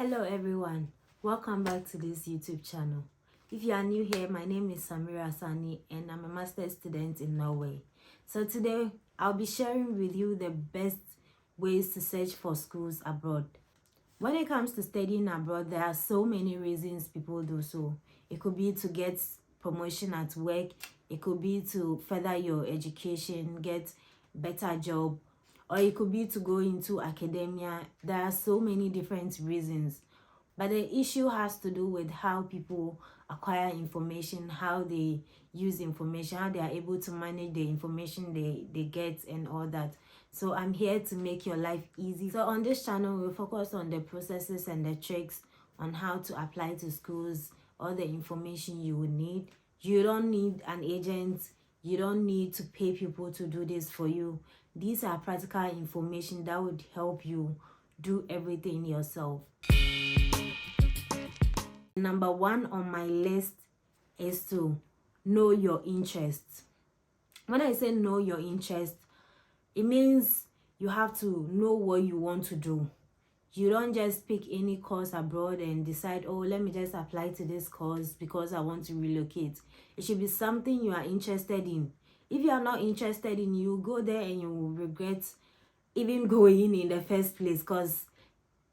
Hello everyone, welcome back to this YouTube channel. If you are new here, my name is Samira Sani and I'm a master's student in Norway. So today I'll be sharing with you the best ways to search for schools abroad. When it comes to studying abroad, there are so many reasons people do so. It could be to get promotion at work, it could be to further your education, get better job, or it could be to go into academia. There are so many different reasons. But the issue has to do with how people acquire information, how they use information, how they are able to manage the information they get and all that. So I'm here to make your life easy. So on this channel, we'll focus on the processes and the tricks on how to apply to schools, all the information you will need. You don't need an agent. You don't need to pay people to do this for you. These are practical information that would help you do everything yourself. Number one on my list is to know your interests. When I say know your interest, it means you have to know what you want to do. You don't just pick any course abroad and decide, oh, let me just apply to this course because I want to relocate. It should be something you are interested in. If you are not interested in, you go there and you will regret even going in the first place, because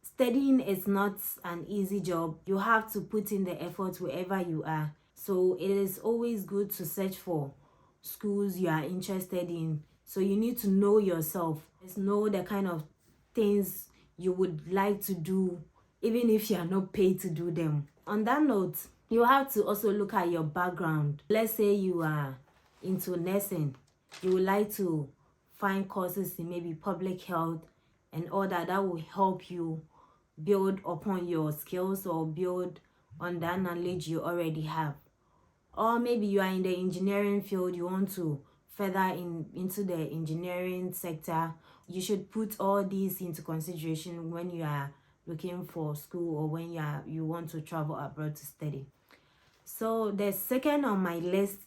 studying is not an easy job. You have to put in the effort wherever you are. So it is always good to search for schools you are interested in. So you need to know yourself. Just know the kind of things you would like to do, even if you are not paid to do them. On that note, you have to also look at your background. Let's say you are into nursing. You would like to find courses in maybe public health and all that will help you build upon your skills or build on that knowledge you already have. Or maybe you are in the engineering field, you want to further into the engineering sector. You should put all these into consideration when you are looking for school or when you want to travel abroad to study. So the second on my list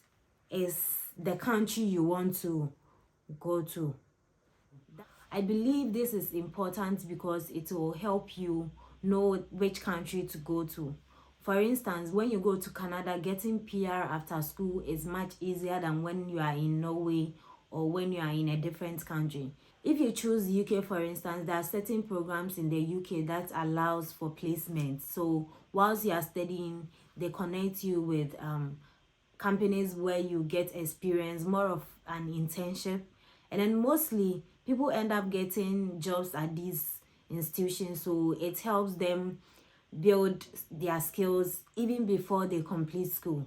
is the country you want to go to. I believe this is important because it will help you know which country to go to. For instance, when you go to Canada, getting PR after school is much easier than when you are in Norway or when you are in a different country. If you choose UK, for instance, there are certain programs in the UK that allows for placement. So whilst you are studying, they connect you with companies where you get experience, more of an internship. And then mostly people end up getting jobs at these institutions, so it helps them build their skills even before they complete school.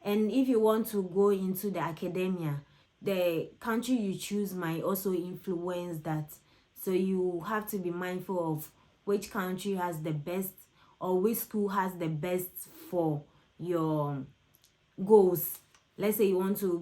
And if you want to go into the academia, the country you choose might also influence that. So you have to be mindful of which country has the best or which school has the best for your goals. Let's say you want to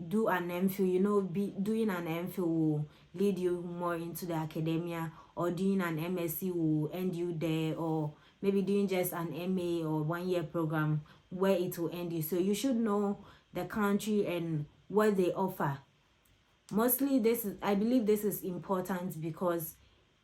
do an MPhil, doing an MPhil will lead you more into the academia, or doing an MSc will end you there, or maybe doing just an MA or 1-year program where it will end you. So you should know the country and what they offer. Mostly I believe this is important because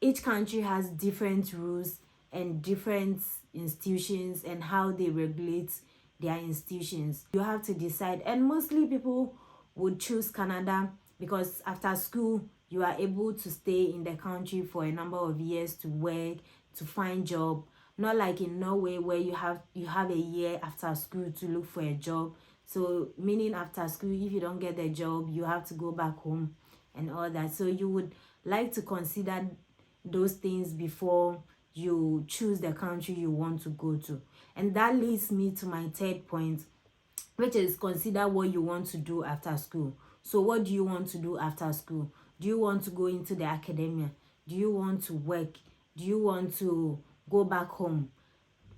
each country has different rules and different institutions and how they regulate their institutions. You have to decide, and mostly people would choose Canada because after school you are able to stay in the country for a number of years to work, to find job. Not like in Norway where you have a year after school to look for a job. So meaning after school, if you don't get the job, you have to go back home and all that. So you would like to consider those things before you choose the country you want to go to. And that leads me to my third point, which is consider what you want to do after school. So what do you want to do after school? Do you want to go into the academia? Do you want to work? Do you want to go back home?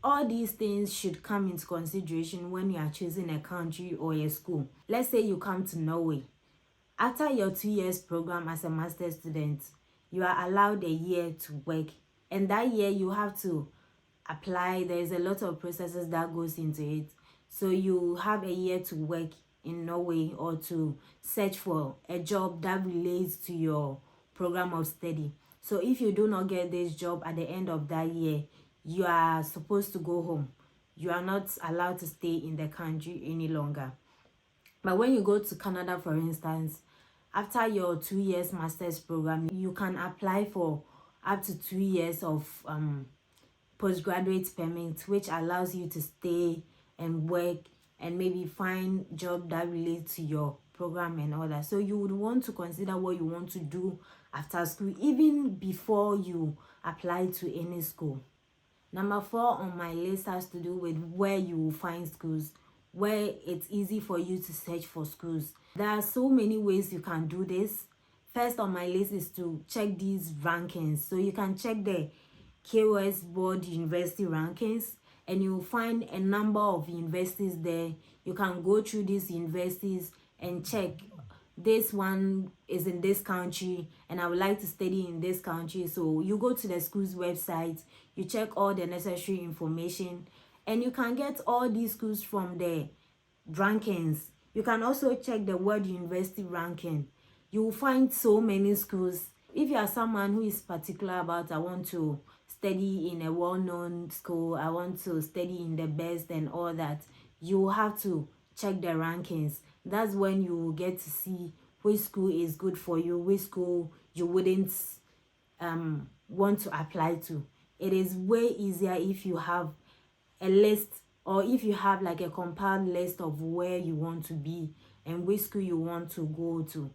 All these things should come into consideration when you are choosing a country or a school. Let's say you come to Norway. After your 2 years program as a master's student, you are allowed a year to work. And that year you have to apply. There's a lot of processes that goes into it. So you have a year to work in Norway or to search for a job that relates to your program of study. So if you do not get this job at the end of that year, you are supposed to go home. You are not allowed to stay in the country any longer. But when you go to Canada, for instance, after your 2 years master's program, you can apply for up to 2 years of postgraduate permit, which allows you to stay and work and maybe find job that relates to your program and all that. So you would want to consider what you want to do after school even before you apply to any school. Number 4 on my list has to do with where you will find schools, where it's easy for you to search for schools. There are so many ways you can do this. First on my list is to check these rankings. So you can check the KOS Board University rankings and you'll find a number of universities there. You can go through these universities and check, this one is in this country and I would like to study in this country. So you go to the school's website, you check all the necessary information, and you can get all these schools from the rankings. You can also check the World University ranking. You will find so many schools. If you are someone who is particular about, I want to study in a well-known school, I want to study in the best and all that, you will have to check the rankings. That's when you will get to see which school is good for you, which school you wouldn't want to apply to. It is way easier if you have a list, or if you have like a compiled list of where you want to be and which school you want to go to.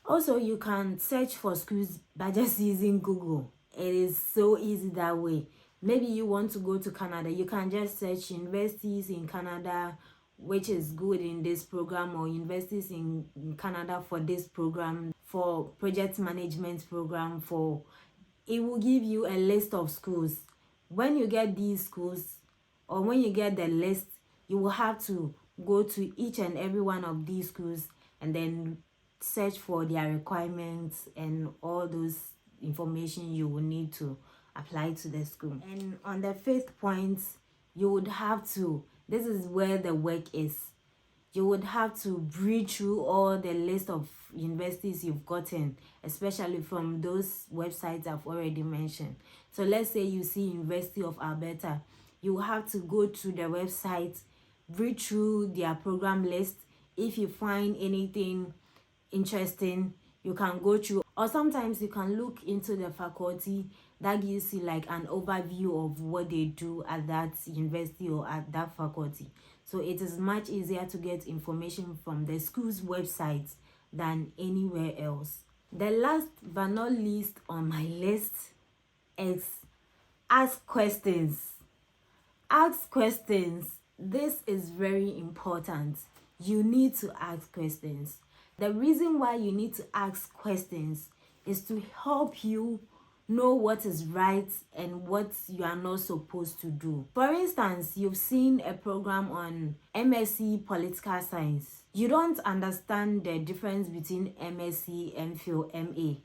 Also, you can search for schools by just using Google. It is so easy that way. Maybe you want to go to Canada, you can just search universities in Canada which is good in this program, or universities in Canada for this program, for project management program, for it will give you a list of schools. When you get these schools, or when you get the list, you will have to go to each and every one of these schools and then search for their requirements and all those information you will need to apply to the school. And on the 5th point, you would have to, this is where the work is, you would have to read through all the list of universities you've gotten, especially from those websites I've already mentioned. So let's say you see University of Alberta, you have to go to the website, read through their program list. If you find anything interesting, you can go through, or sometimes you can look into the faculty. That gives you like an overview of what they do at that university or at that faculty. So it is much easier to get information from the school's website than anywhere else. The last but not least on my list is ask questions. Ask questions. This is very important. You need to ask questions. The reason why you need to ask questions is to help you know what is right and what you are not supposed to do. For instance, you've seen a program on MSc Political Science. You don't understand the difference between MSc, MPhil, MA,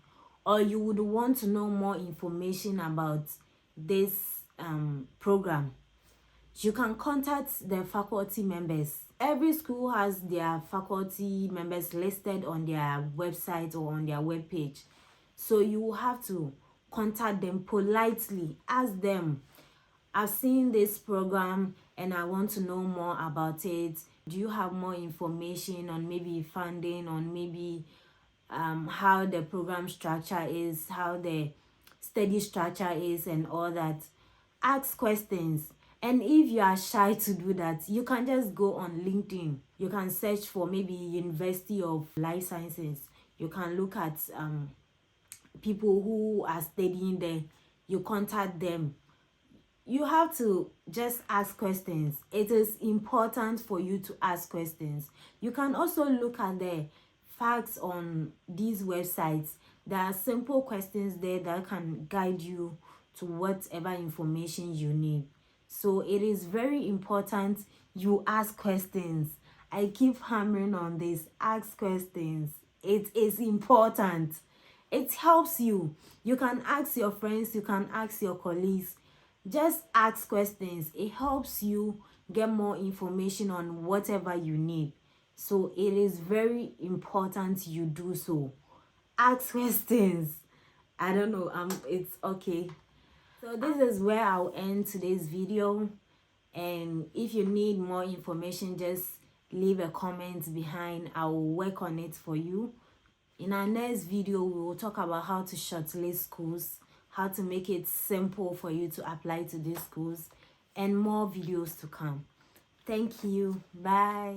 or you would want to know more information about this program. You can contact the faculty members. Every school has their faculty members listed on their website or on their webpage. So you will have to contact them politely. Ask them, I've seen this program and I want to know more about it. Do you have more information on maybe funding, on maybe how the program structure is, how the study structure is and all that? Ask questions. And if you are shy to do that, you can just go on LinkedIn. You can search for maybe University of Life Sciences. You can look at people who are studying there. You contact them. You have to just ask questions. It is important for you to ask questions. You can also look at the facts on these websites. There are simple questions there that can guide you to whatever information you need. So it is very important you ask questions. I keep hammering on this. Ask questions. It is important. It helps you. You can ask your friends, you can ask your colleagues. Just ask questions. It helps you get more information on whatever you need. So it is very important you do so. Ask questions. I don't know, it's okay. So this is where I'll end today's video, and if you need more information, just leave a comment behind. I will work on it for you. In our next video, we will talk about how to shortlist schools, how to make it simple for you to apply to these schools, and more videos to come. Thank you. Bye.